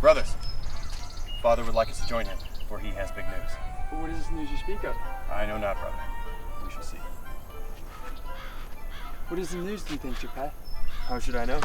Brothers, Father would like us to join him, for he has big news. What is this news you speak of? I know not, brother. We shall see. What is the news, do you think, Geppetto? How should I know?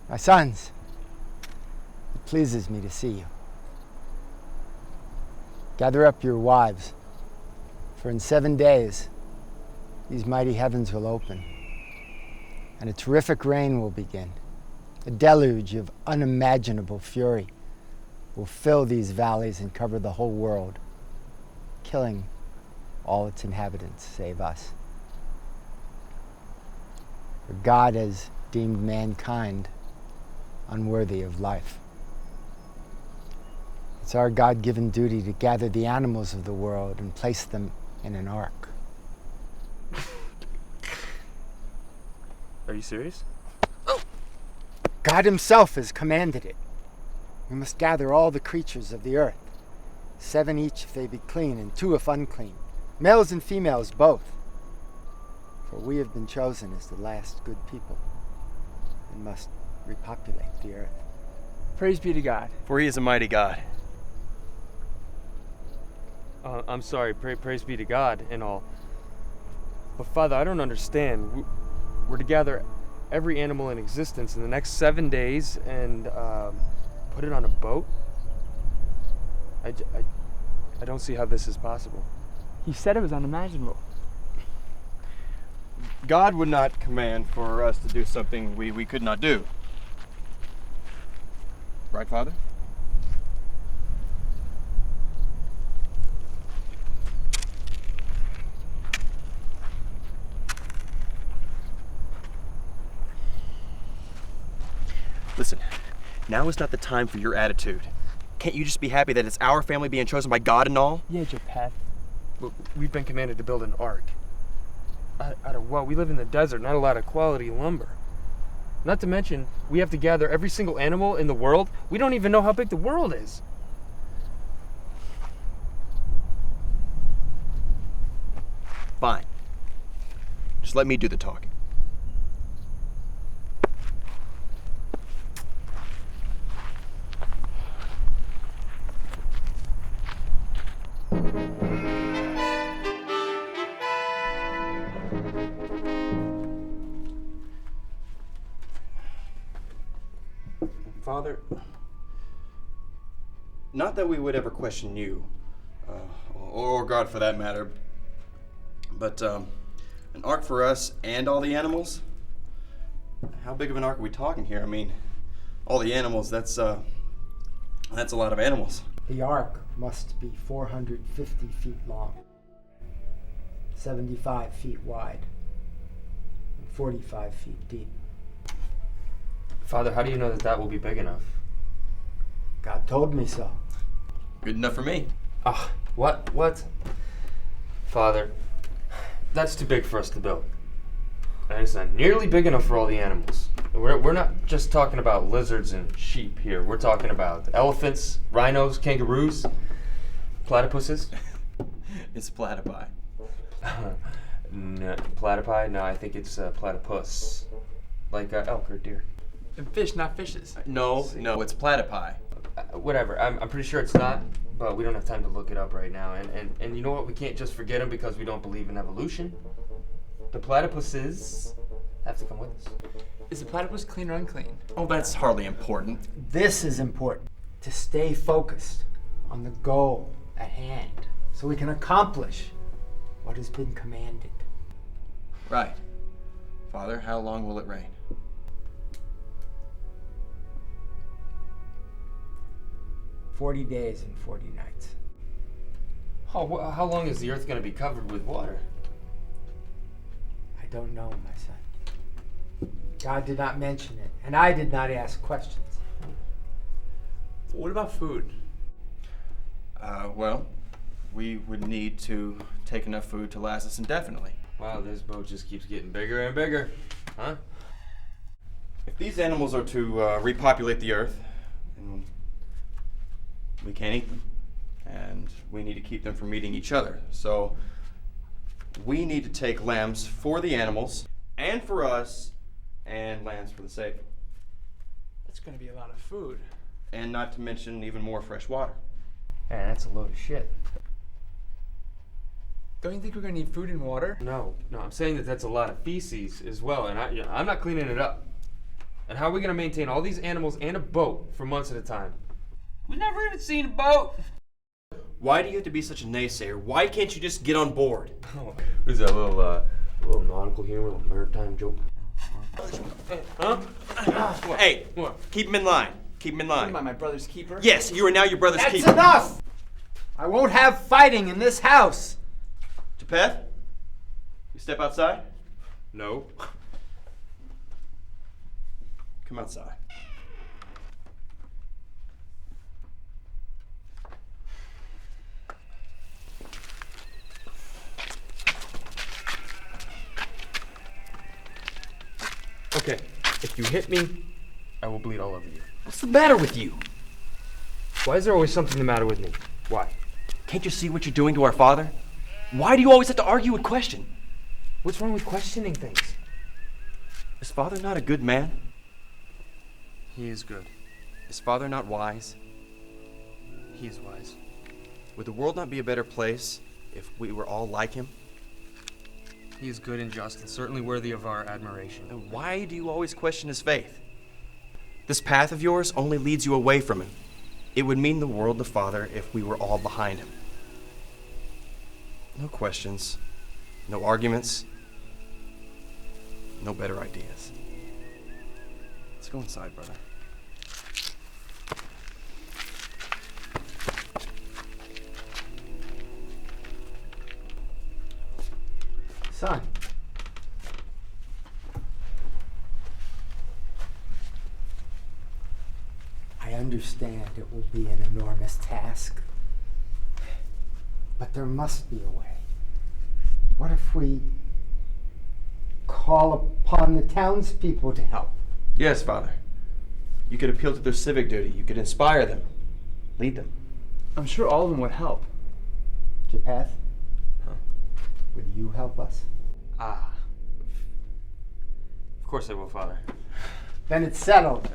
My sons, it pleases me to see you. Gather up your wives, for in 7 days, these mighty heavens will open, and a terrific rain will begin. A deluge of unimaginable fury will fill these valleys and cover the whole world, killing all its inhabitants, save us. For God has deemed mankind unworthy of life. It's our God-given duty to gather the animals of the world and place them in an ark. Are you serious? God himself has commanded it. We must gather all the creatures of the earth, 7 each if they be clean, and 2 if unclean, males and females both. For we have been chosen as the last good people, and must repopulate the earth. Praise be to God. For he is a mighty God. I'm sorry, praise be to God and all. But Father, I don't understand. We're to gather every animal in existence in the next 7 days and put it on a boat? I don't see how this is possible. He said it was unimaginable. God would not command for us to do something we could not do. Right, Father? Listen, now is not the time for your attitude. Can't you just be happy that it's our family being chosen by God and all? Yeah, Geppetto. We've been commanded to build an ark. Out of what? We live in the desert, not a lot of quality lumber. Not to mention, we have to gather every single animal in the world. We don't even know how big the world is. Fine. Just let me do the talking. Father, not that we would ever question you, or God for that matter, but an ark for us and all the animals? How big of an ark are we talking here? I mean, all the animals, that's a lot of animals. The ark must be 450 feet long, 75 feet wide, and 45 feet deep. Father, how do you know that that will be big enough? God told me so. Good enough for me. Ah, what? Father, that's too big for us to build. And it's not nearly big enough for all the animals. We're not just talking about lizards and sheep here. We're talking about elephants, rhinos, kangaroos, platypuses. It's platypi. No, platypi? No, I think it's platypus. Like elk or deer. And fish, not fishes. No, it's platypi. Whatever. I'm pretty sure it's not, but we don't have time to look it up right now. And you know what? We can't just forget them because we don't believe in evolution. The platypuses have to come with us. Is the platypus clean or unclean? Oh, that's hardly important. This is important, to stay focused on the goal at hand, so we can accomplish what has been commanded. Right. Father, how long will it rain? 40 days and 40 nights. Oh, how long is the earth going to be covered with water? I don't know, my son. God did not mention it, and I did not ask questions. What about food? Well, we would need to take enough food to last us indefinitely. Wow, this boat just keeps getting bigger and bigger. Huh? If these animals are to repopulate the earth, then we can't eat them. And we need to keep them from eating each other. So we need to take lambs for the animals and for us, and lambs for the sake. That's gonna be a lot of food. And not to mention even more fresh water. Man, that's a load of shit. Don't you think we're gonna need food and water? No, I'm saying that that's a lot of feces as well, and I'm not cleaning it up. And how are we gonna maintain all these animals and a boat for months at a time? We've never even seen a boat. Why do you have to be such a naysayer? Why can't you just get on board? Oh, was that a little nautical humor, a little maritime joke? Huh? Hey, What? keep him in line. Keep him in Am I line. my brother's keeper? Yes, you are now your brother's That's keeper. enough! I won't have fighting in this house. Japheth, you step outside. No. Come outside. Okay, if you hit me, I will bleed all over you. What's the matter with you? Why is there always something the matter with me? Why? Can't you see what you're doing to our father? Why do you always have to argue and question? What's wrong with questioning things? Is father not a good man? He is good. Is father not wise? He is wise. Would the world not be a better place if we were all like him? He is good and just, and certainly worthy of our admiration. Then why do you always question his faith? This path of yours only leads you away from him. It would mean the world to father if we were all behind him. No questions, no arguments, no better ideas. Let's go inside, brother. Son. I understand it will be an enormous task, but there must be a way. What if we call upon the townspeople to help? Yes, Father. You could appeal to their civic duty. You could inspire them, lead them. I'm sure all of them would help. Japheth? Huh? Would you help us? Ah. Of course I will, Father. Then it's settled.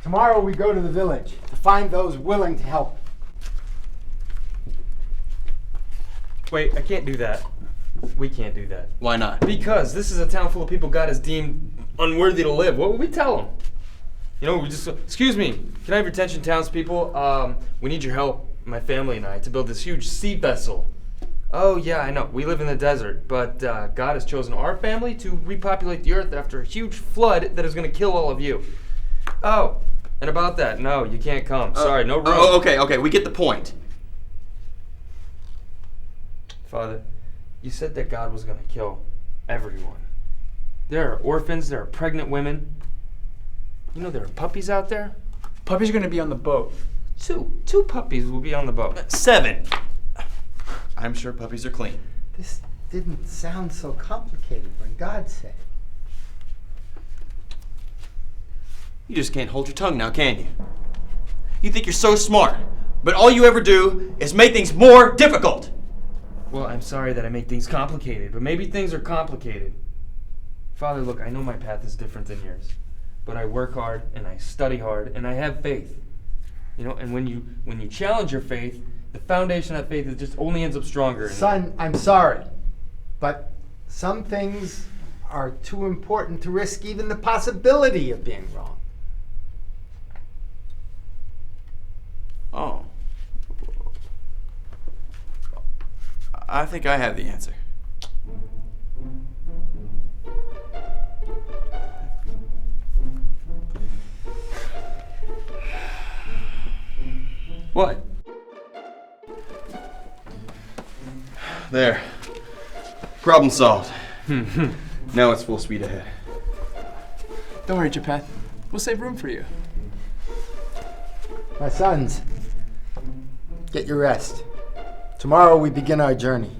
Tomorrow we go to the village to find those willing to help. Wait, I can't do that. We can't do that. Why not? Because this is a town full of people God has deemed unworthy to live. What would we tell them? You know, we just, excuse me, can I have your attention, townspeople? We need your help, my family and I, to build this huge sea vessel. Oh, yeah, I know. We live in the desert, but God has chosen our family to repopulate the earth after a huge flood that is going to kill all of you. Oh, and about that, no, you can't come. Sorry, no room. Oh, okay, we get the point. Father, you said that God was going to kill everyone. There are orphans, there are pregnant women. You know there are puppies out there? Puppy's are gonna be on the boat. Two puppies will be on the boat. 7. I'm sure puppies are clean. This didn't sound so complicated when God said it. You just can't hold your tongue now, can you? You think you're so smart, but all you ever do is make things more difficult. Well, I'm sorry that I make things complicated, but maybe things are complicated. Father, look, I know my path is different than yours, but I work hard and I study hard and I have faith. You know, and when you challenge your faith, the foundation of that faith just only ends up stronger. Son, I'm sorry, but some things are too important to risk even the possibility of being wrong. Oh. I think I have the answer. What? There. Problem solved. Now it's full speed ahead. Don't worry, Japheth. We'll save room for you. My sons, Get your rest. Tomorrow we begin our journey.